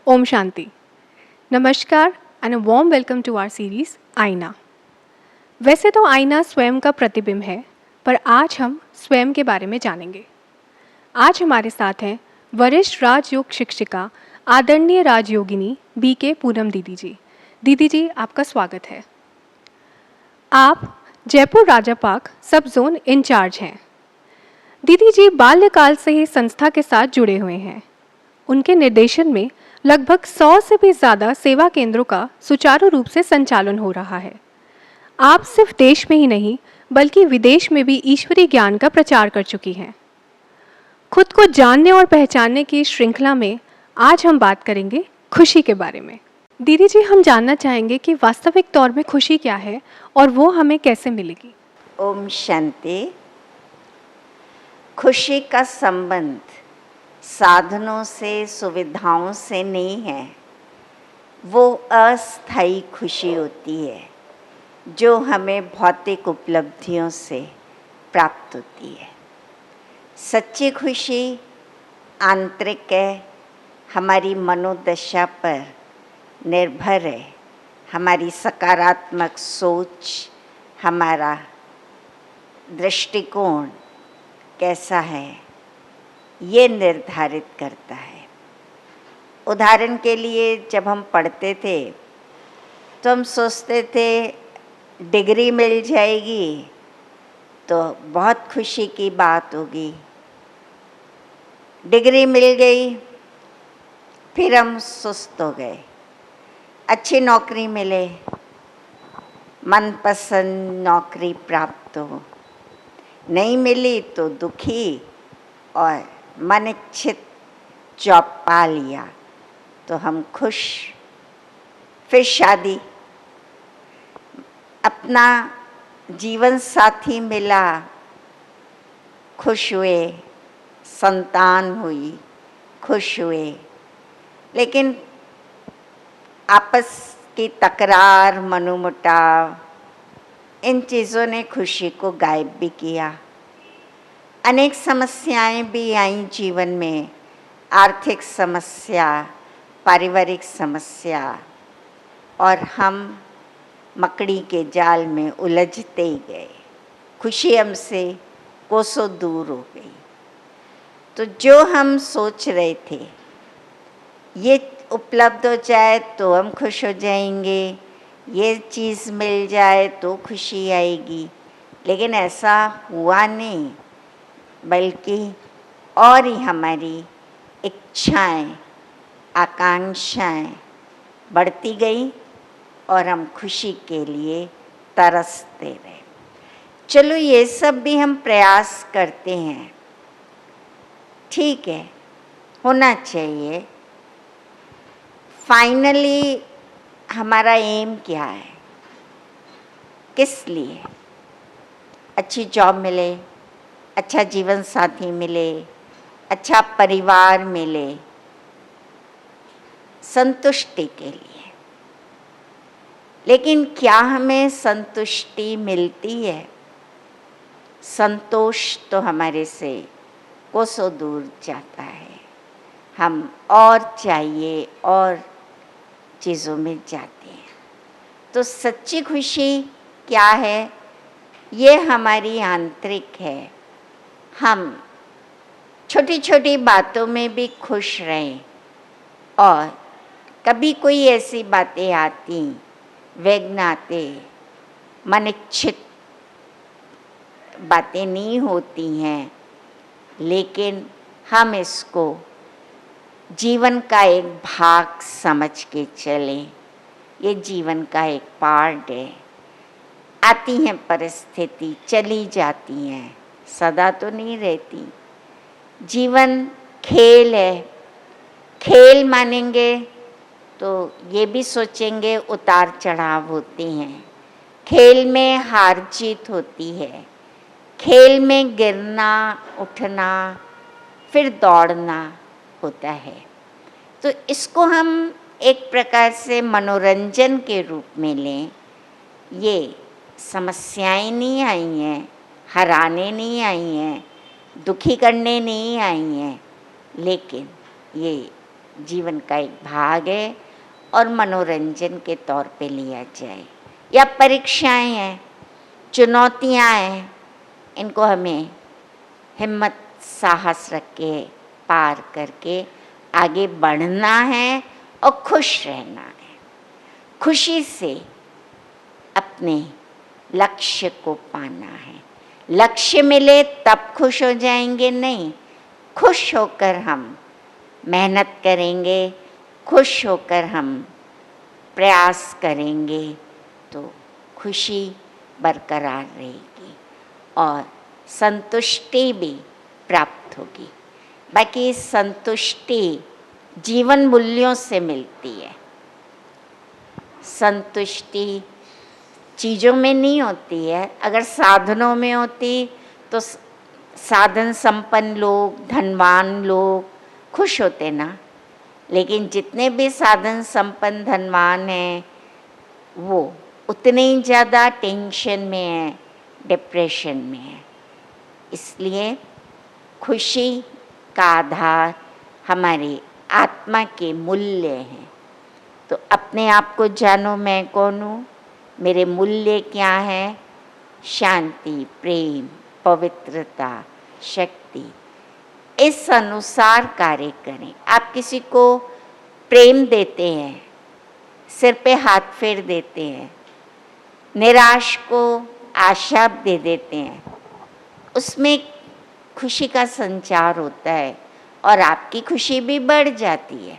ओम शांति। नमस्कार and a warm welcome to our series Aaina. वैसे तो आईना स्वयं का प्रतिबिंब है, पर आज हम स्वयं के बारे में जानेंगे। आज हमारे साथ हैं वरिष्ठ राजयोग शिक्षिका आदरणीय राजयोगिनी BK पूनम दीदी जी। दीदी जी, आपका स्वागत है। आप जयपुर राजापाक सब जोन इंचार्ज हैं। दीदी जी बाल्यकाल से ही संस्था के साथ जुड़े हुए हैं। उनके निर्देशन में लगभग 100 से भी ज़्यादा सेवा केंद्रों का सुचारू रूप से संचालन हो रहा है। आप सिर्फ देश में ही नहीं बल्कि विदेश में भी ईश्वरीय ज्ञान का प्रचार कर चुकी हैं। खुद को जानने और पहचानने की श्रृंखला में आज हम बात करेंगे खुशी के बारे में। दीदी जी, हम जानना चाहेंगे कि वास्तविक तौर में खुशी क्या है और वो हमें कैसे मिलेगी। ओम शांति। खुशी का संबंध साधनों से, सुविधाओं से नहीं है। वो अस्थायी खुशी होती है जो हमें भौतिक उपलब्धियों से प्राप्त होती है। सच्ची खुशी आंतरिक है, हमारी मनोदशा पर निर्भर है। हमारी सकारात्मक सोच, हमारा दृष्टिकोण कैसा है, ये निर्धारित करता है। उदाहरण के लिए जब हम पढ़ते थे तो हम सोचते थे डिग्री मिल जाएगी तो बहुत खुशी की बात होगी। डिग्री मिल गई, फिर हम सुस्त हो गए। अच्छी नौकरी मिले, मनपसंद नौकरी प्राप्त हो, नहीं मिली तो दुखी, और मनइच्छित जॉब पा लिया तो हम खुश। फिर शादी, अपना जीवन साथी मिला, खुश हुए। संतान हुई, खुश हुए। लेकिन आपस की तकरार, मनोमुटाव, इन चीज़ों ने खुशी को गायब भी किया। अनेक समस्याएं भी आईं जीवन में, आर्थिक समस्या, पारिवारिक समस्या, और हम मकड़ी के जाल में उलझते ही गए। खुशी हमसे कोसों दूर हो गई। तो जो हम सोच रहे थे ये उपलब्ध हो जाए तो हम खुश हो जाएंगे, ये चीज़ मिल जाए तो खुशी आएगी, लेकिन ऐसा हुआ नहीं, बल्कि और ही हमारी इच्छाएं, आकांक्षाएं बढ़ती गई और हम खुशी के लिए तरसते रहे। चलो, ये सब भी हम प्रयास करते हैं, ठीक है, होना चाहिए। फाइनली हमारा एम क्या है, किस लिए? अच्छी जॉब मिले, अच्छा जीवन साथी मिले, अच्छा परिवार मिले, संतुष्टि के लिए। लेकिन क्या हमें संतुष्टि मिलती है? संतोष तो हमारे से कोसों दूर जाता है। हम और चाहिए और चीज़ों में जाते हैं। तो सच्ची खुशी क्या है? ये हमारी आंतरिक है। हम छोटी छोटी बातों में भी खुश रहें, और कभी कोई ऐसी बातें आती, विघ्न आते, मनइच्छित बातें नहीं होती हैं, लेकिन हम इसको जीवन का एक भाग समझ के चलें। ये जीवन का एक पार्ट है। आती हैं परिस्थिति, चली जाती हैं, सदा तो नहीं रहती। जीवन खेल है। खेल मानेंगे तो ये भी सोचेंगे उतार चढ़ाव होते हैं। खेल में हार जीत होती है। खेल में गिरना, उठना, फिर दौड़ना होता है। तो इसको हम एक प्रकार से मनोरंजन के रूप में लें। ये समस्याएं नहीं आई हैं, हराने नहीं आई हैं, दुखी करने नहीं आई हैं, लेकिन ये जीवन का एक भाग है और मनोरंजन के तौर पे लिया जाए। या परीक्षाएं हैं, चुनौतियां हैं, इनको हमें हिम्मत साहस रख के पार करके आगे बढ़ना है और खुश रहना है। खुशी से अपने लक्ष्य को पाना है। लक्ष्य मिले तब खुश हो जाएंगे नहीं, खुश होकर हम मेहनत करेंगे, खुश होकर हम प्रयास करेंगे तो खुशी बरकरार रहेगी और संतुष्टि भी प्राप्त होगी। बाकी संतुष्टि जीवन मूल्यों से मिलती है। संतुष्टि चीज़ों में नहीं होती है। अगर साधनों में होती तो साधन संपन्न लोग, धनवान लोग खुश होते ना। लेकिन जितने भी साधन संपन्न धनवान हैं वो उतने ही ज़्यादा टेंशन में है, डिप्रेशन में है। इसलिए खुशी का आधार हमारी आत्मा के मूल्य हैं। तो अपने आप को जानो, मैं कौन हूँ, मेरे मूल्य क्या हैं। शांति, प्रेम, पवित्रता, शक्ति, इस अनुसार कार्य करें। आप किसी को प्रेम देते हैं, सिर पे हाथ फेर देते हैं, निराश को आशा दे देते हैं, उसमें खुशी का संचार होता है और आपकी खुशी भी बढ़ जाती है।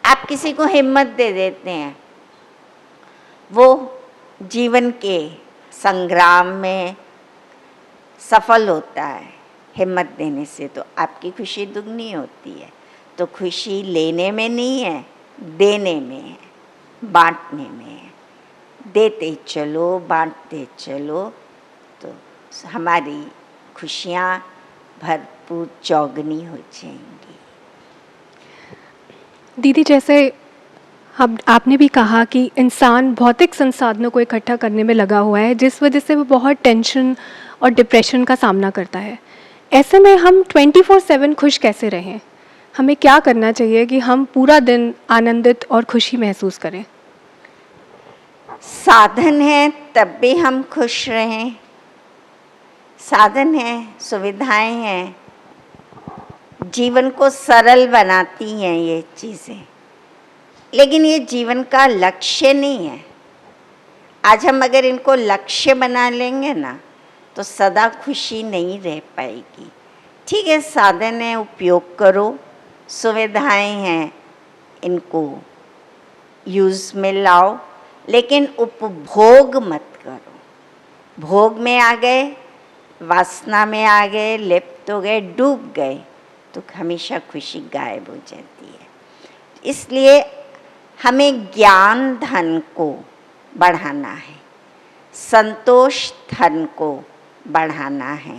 आप किसी को हिम्मत दे देते हैं, वो जीवन के संग्राम में सफल होता है। हिम्मत देने से तो आपकी खुशी दुगनी होती है। तो खुशी लेने में नहीं है, देने में है, बांटने में है। देते चलो, बांटते चलो तो हमारी खुशियाँ भरपूर चौगनी हो जाएंगी। दीदी, जैसे हम आपने भी कहा कि इंसान भौतिक संसाधनों को इकट्ठा करने में लगा हुआ है, जिस वजह से वो बहुत टेंशन और डिप्रेशन का सामना करता है। ऐसे में हम 24/7 खुश कैसे रहें? हमें क्या करना चाहिए कि हम पूरा दिन आनंदित और खुशी महसूस करें? साधन है तब भी हम खुश रहें। साधन है, सुविधाएं हैं, जीवन को सरल बनाती हैं ये चीज़ें, लेकिन ये जीवन का लक्ष्य नहीं है। आज हम अगर इनको लक्ष्य बना लेंगे ना तो सदा खुशी नहीं रह पाएगी। ठीक है, साधन है, उपयोग करो, सुविधाएं हैं, इनको यूज़ में लाओ, लेकिन उपभोग मत करो। भोग में आ गए, वासना में आ गए, लिप्त हो गए, डूब गए तो हमेशा खुशी गायब हो जाती है। इसलिए हमें ज्ञान धन को बढ़ाना है, संतोष धन को बढ़ाना है,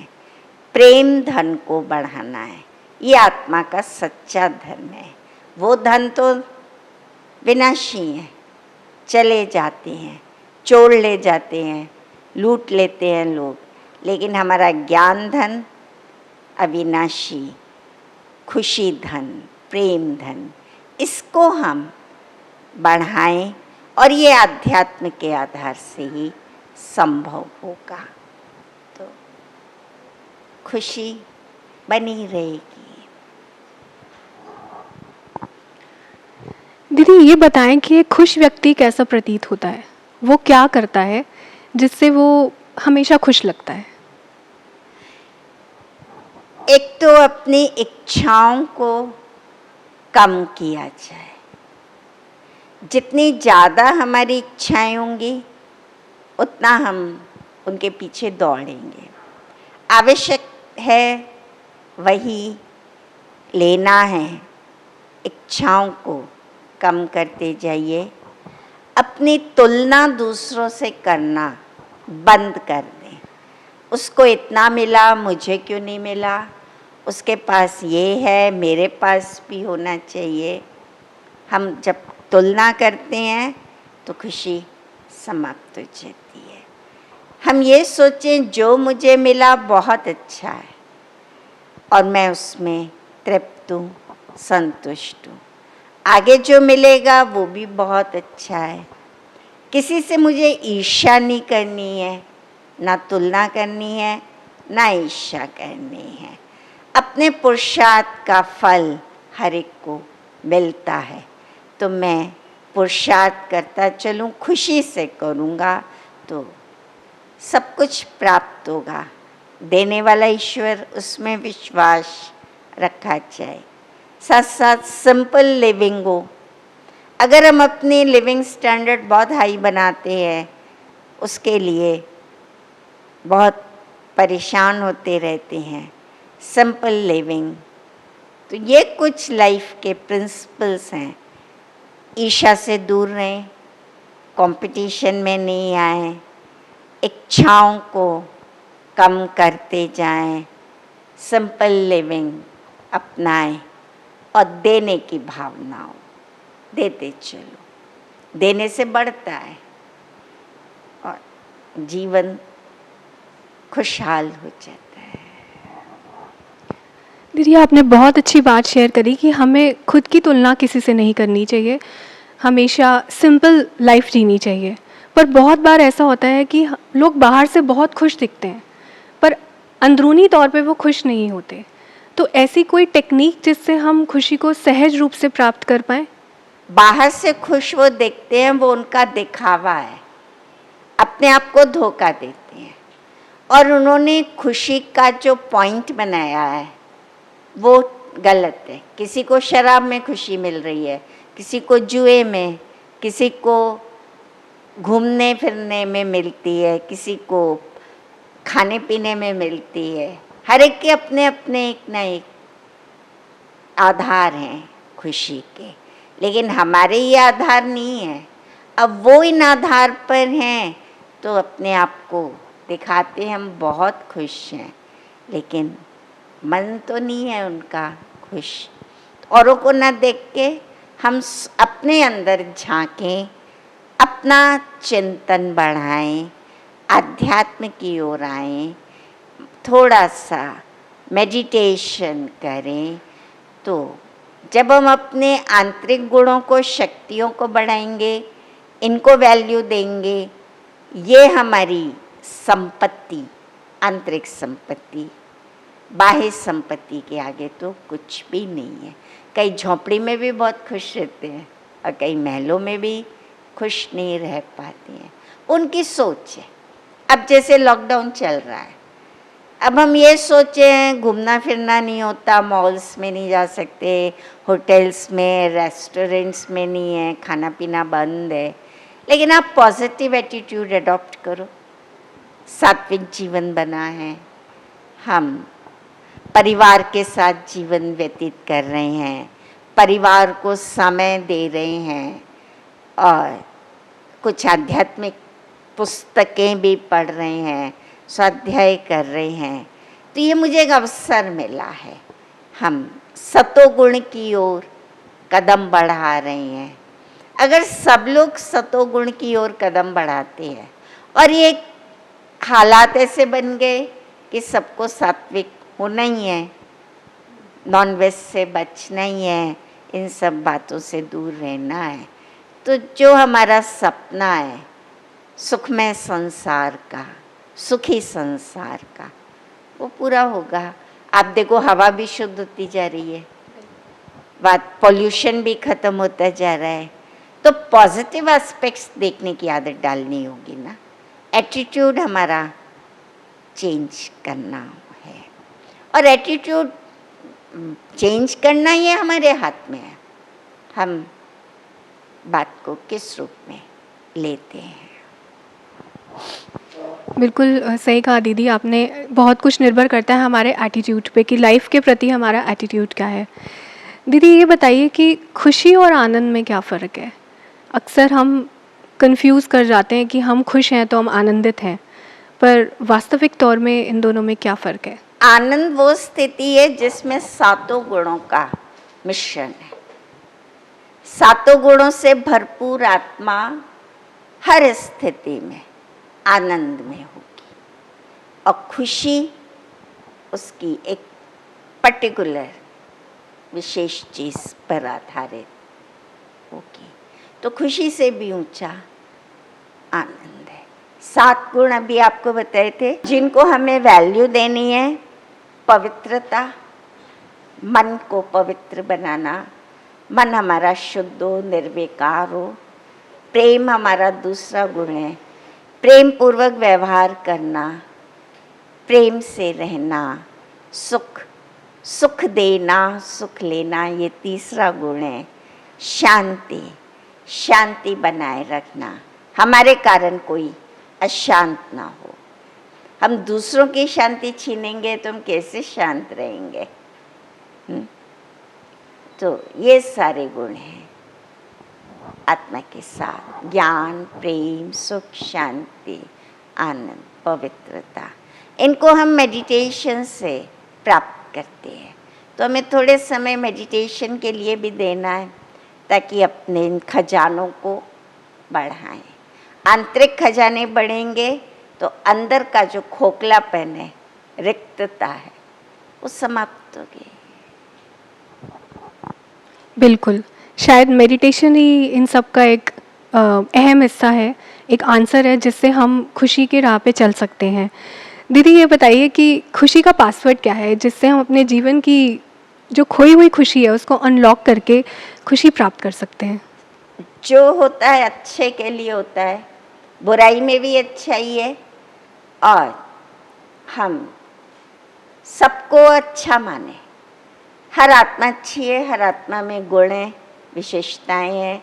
प्रेम धन को बढ़ाना है। ये आत्मा का सच्चा धन है। वो धन तो विनाशी है, चले जाते हैं, चोर ले जाते हैं, लूट लेते हैं लोग, लेकिन हमारा ज्ञान धन अविनाशी, खुशी धन, प्रेम धन, इसको हम बढ़ाएं और ये आध्यात्म के आधार से ही संभव होगा। तो खुशी बनी रहेगी। दीदी, ये बताएं कि एक खुश व्यक्ति कैसा प्रतीत होता है? वो क्या करता है जिससे वो हमेशा खुश लगता है? एक तो अपनी इच्छाओं को कम किया जाए। जितनी ज़्यादा हमारी इच्छाएं होंगी उतना हम उनके पीछे दौड़ेंगे। आवश्यक है वही लेना है। इच्छाओं को कम करते जाइए। अपनी तुलना दूसरों से करना बंद कर दें। उसको इतना मिला, मुझे क्यों नहीं मिला, उसके पास ये है, मेरे पास भी होना चाहिए। हम जब तुलना करते हैं तो खुशी समाप्त हो जाती है। हम ये सोचें जो मुझे मिला बहुत अच्छा है और मैं उसमें तृप्त हूँ, संतुष्ट हूँ। आगे जो मिलेगा वो भी बहुत अच्छा है। किसी से मुझे ईर्ष्या नहीं करनी है, ना तुलना करनी है, ना ईर्ष्या करनी है। अपने पुरुषार्थ का फल हर एक को मिलता है, तो मैं पुरुषार्थ करता चलूँ, खुशी से करूँगा तो सब कुछ प्राप्त होगा। देने वाला ईश्वर, उसमें विश्वास रखा जाए। साथ साथ सिंपल लिविंग हो। अगर हम अपनी लिविंग स्टैंडर्ड बहुत हाई बनाते हैं, उसके लिए बहुत परेशान होते रहते हैं। सिंपल लिविंग, तो ये कुछ लाइफ के प्रिंसिपल्स हैं। ईर्ष्या से दूर रहें, कंपटीशन में नहीं आए, इच्छाओं को कम करते जाएं, सिंपल लिविंग अपनाएं और देने की भावना हो। देते चलो, देने से बढ़ता है और जीवन खुशहाल हो जाता है। दीदी, आपने बहुत अच्छी बात शेयर करी कि हमें खुद की तुलना किसी से नहीं करनी चाहिए, हमेशा सिंपल लाइफ जीनी चाहिए। पर बहुत बार ऐसा होता है कि लोग बाहर से बहुत खुश दिखते हैं, पर अंदरूनी तौर पे वो खुश नहीं होते। तो ऐसी कोई टेक्निक जिससे हम खुशी को सहज रूप से प्राप्त कर पाएँ? बाहर से खुश वो दिखते हैं, वो उनका दिखावा है, अपने आप को धोखा देते हैं। और उन्होंने खुशी का जो पॉइंट बनाया है वो गलत है। किसी को शराब में खुशी मिल रही है, किसी को जुए में, किसी को घूमने फिरने में मिलती है, किसी को खाने पीने में मिलती है। हर एक के अपने अपने एक न एक आधार हैं खुशी के, लेकिन हमारे ये आधार नहीं है। अब वो इन आधार पर हैं तो अपने आप को दिखाते हैं हम बहुत खुश हैं, लेकिन मन तो नहीं है उनका खुश। औरों को ना देख के हम अपने अंदर झांकें, अपना चिंतन बढ़ाएं, आध्यात्म की ओर आएं, थोड़ा सा मेडिटेशन करें। तो जब हम अपने आंतरिक गुणों को, शक्तियों को बढ़ाएंगे, इनको वैल्यू देंगे, ये हमारी संपत्ति, आंतरिक संपत्ति, बाह्य संपत्ति के आगे तो कुछ भी नहीं है। कई झोंपड़ी में भी बहुत खुश रहते हैं और कई महलों में भी खुश नहीं रह पाते हैं। उनकी सोच है। अब जैसे लॉकडाउन चल रहा है, अब हम ये सोचे हैं घूमना फिरना नहीं होता, मॉल्स में नहीं जा सकते, होटल्स में, रेस्टोरेंट्स में नहीं है, खाना पीना बंद है। लेकिन आप पॉजिटिव एटीट्यूड अडॉप्ट करो। सात्विक जीवन बना है, हम परिवार के साथ जीवन व्यतीत कर रहे हैं, परिवार को समय दे रहे हैं और कुछ आध्यात्मिक पुस्तकें भी पढ़ रहे हैं, स्वाध्याय कर रहे हैं। तो ये मुझे एक अवसर मिला है। हम सतोगुण की ओर कदम बढ़ा रहे हैं। अगर सब लोग सतोगुण की ओर कदम बढ़ाते हैं और ये हालात ऐसे बन गए कि सबको सात्विक होना ही है, नॉनवेज से बचना ही है, इन सब बातों से दूर रहना है, तो जो हमारा सपना है सुखमय संसार का, सुखी संसार का, वो पूरा होगा। आप देखो हवा भी शुद्ध होती जा रही है, बात पॉल्यूशन भी खत्म होता जा रहा है। तो पॉजिटिव एस्पेक्ट्स देखने की आदत डालनी होगी ना, एटीट्यूड हमारा चेंज करना है। और एटीट्यूड चेंज करना ये हमारे हाथ में है, हम बात को किस रूप में लेते हैं। बिल्कुल सही कहा दीदी आपने। बहुत कुछ निर्भर करता है हमारे एटीट्यूड पे कि लाइफ के प्रति हमारा एटीट्यूड क्या है। दीदी ये बताइए कि खुशी और आनंद में क्या फ़र्क है? अक्सर हम कंफ्यूज कर जाते हैं कि हम खुश हैं तो हम आनंदित हैं, पर वास्तविक तौर में इन दोनों में क्या फ़र्क है? आनंद वो स्थिति है जिसमें सातों गुणों का मिश्रण है। सातों गुणों से भरपूर आत्मा हर स्थिति में आनंद में होगी और खुशी उसकी एक पर्टिकुलर विशेष चीज़ पर आधारित होगी, तो खुशी से भी ऊंचा आनंद है। 7 गुण अभी आपको बताए थे जिनको हमें वैल्यू देनी है। पवित्रता, मन को पवित्र बनाना, मन हमारा शुद्ध हो, निर्विकार हो। प्रेम हमारा दूसरा गुण है, प्रेम पूर्वक व्यवहार करना, प्रेम से रहना। सुख देना, सुख लेना, ये तीसरा गुण है। शांति बनाए रखना, हमारे कारण कोई अशांत ना हो। हम दूसरों की शांति छीनेंगे तो हम कैसे शांत रहेंगे? तो ये सारे गुण हैं आत्मा के साथ। ज्ञान, प्रेम, सुख, शांति, आनंद, पवित्रता, इनको हम मेडिटेशन से प्राप्त करते हैं। तो हमें थोड़े समय मेडिटेशन के लिए भी देना है ताकि अपने इन खजानों को बढ़ाएं। आंतरिक खजाने बढ़ेंगे तो अंदर का जो खोखलापन है, रिक्तता है, वो समाप्त होगी। बिल्कुल, शायद मेडिटेशन ही इन सब का एक अहम हिस्सा है, एक आंसर है जिससे हम खुशी के राह पे चल सकते हैं। दीदी ये बताइए कि खुशी का पासवर्ड क्या है जिससे हम अपने जीवन की जो खोई हुई खुशी है उसको अनलॉक करके खुशी प्राप्त कर सकते हैं? जो होता है अच्छे के लिए होता है, बुराई में भी अच्छाई है, और हम सबको अच्छा माने। हर आत्मा अच्छी है, हर आत्मा में गुण है, विशेषताएं हैं।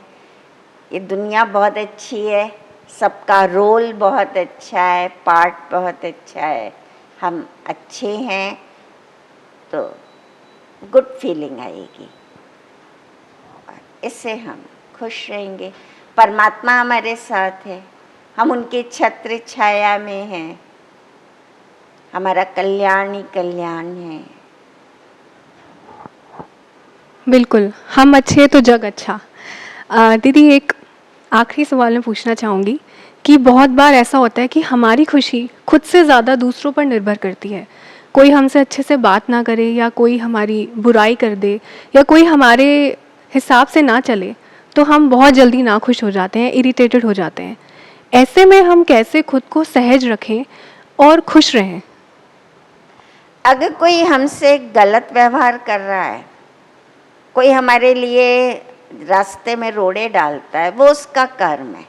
ये दुनिया बहुत अच्छी है, सबका रोल बहुत अच्छा है, पार्ट बहुत अच्छा है, हम अच्छे हैं, तो गुड फीलिंग आएगी, इससे हम खुश रहेंगे। परमात्मा हमारे साथ है, हम उनके छत्र छाया में हैं, हमारा कल्याण ही कल्याण है। बिल्कुल, हम अच्छे तो जग अच्छा। दीदी एक आखिरी सवाल मैं पूछना चाहूँगी कि बहुत बार ऐसा होता है कि हमारी खुशी खुद से ज़्यादा दूसरों पर निर्भर करती है। कोई हमसे अच्छे से बात ना करे, या कोई हमारी बुराई कर दे, या कोई हमारे हिसाब से ना चले, तो हम बहुत जल्दी नाखुश हो जाते हैं, इरिटेटेड हो जाते हैं। ऐसे में हम कैसे खुद को सहज रखें और खुश रहें? अगर कोई हमसे गलत व्यवहार कर रहा है, कोई हमारे लिए रास्ते में रोड़े डालता है, वो उसका कर्म है।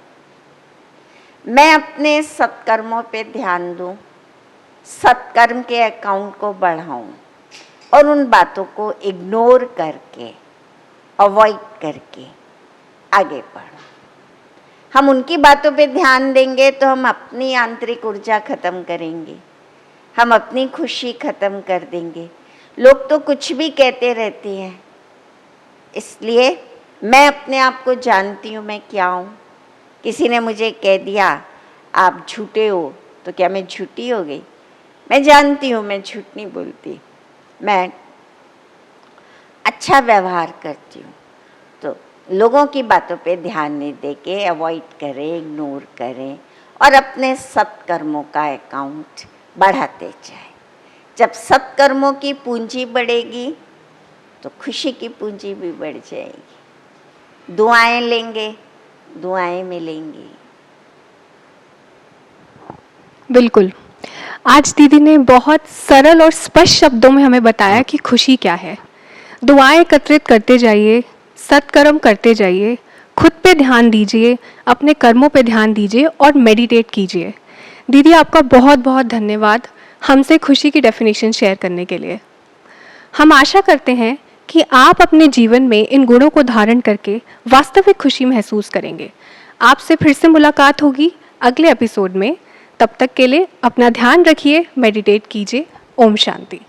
मैं अपने सत्कर्मों पे ध्यान दूं, सत्कर्म के अकाउंट को बढ़ाऊं और उन बातों को इग्नोर करके, अवॉइड करके आगे बढ़ूं। हम उनकी बातों पे ध्यान देंगे तो हम अपनी आंतरिक ऊर्जा खत्म करेंगे, हम अपनी खुशी खत्म कर देंगे। लोग तो कुछ भी कहते रहते हैं, इसलिए मैं अपने आप को जानती हूँ मैं क्या हूँ। किसी ने मुझे कह दिया आप झूठे हो, तो क्या मैं झूठी हो गई? मैं जानती हूँ मैं झूठ नहीं बोलती, मैं अच्छा व्यवहार करती हूँ। तो लोगों की बातों पे ध्यान नहीं देके अवॉइड करें, इग्नोर करें और अपने सत्कर्मों का अकाउंट बढ़ाते जाएं। जब सत्कर्मों की पूंजी बढ़ेगी तो खुशी की पूंजी भी बढ़ जाएगी। दुआएं लेंगे, दुआएं मिलेंगी। बिल्कुल, आज दीदी ने बहुत सरल और स्पष्ट शब्दों में हमें बताया कि खुशी क्या है। दुआएं एकत्रित करते जाइए, सत्कर्म करते जाइए, खुद पे ध्यान दीजिए, अपने कर्मों पे ध्यान दीजिए और मेडिटेट कीजिए। दीदी आपका बहुत बहुत धन्यवाद हमसे खुशी की डेफिनेशन शेयर करने के लिए। हम आशा करते हैं कि आप अपने जीवन में इन गुणों को धारण करके वास्तविक खुशी महसूस करेंगे। आपसे फिर से मुलाकात होगी अगले एपिसोड में। तब तक के लिए अपना ध्यान रखिए, मेडिटेट कीजिए। ओम शांति।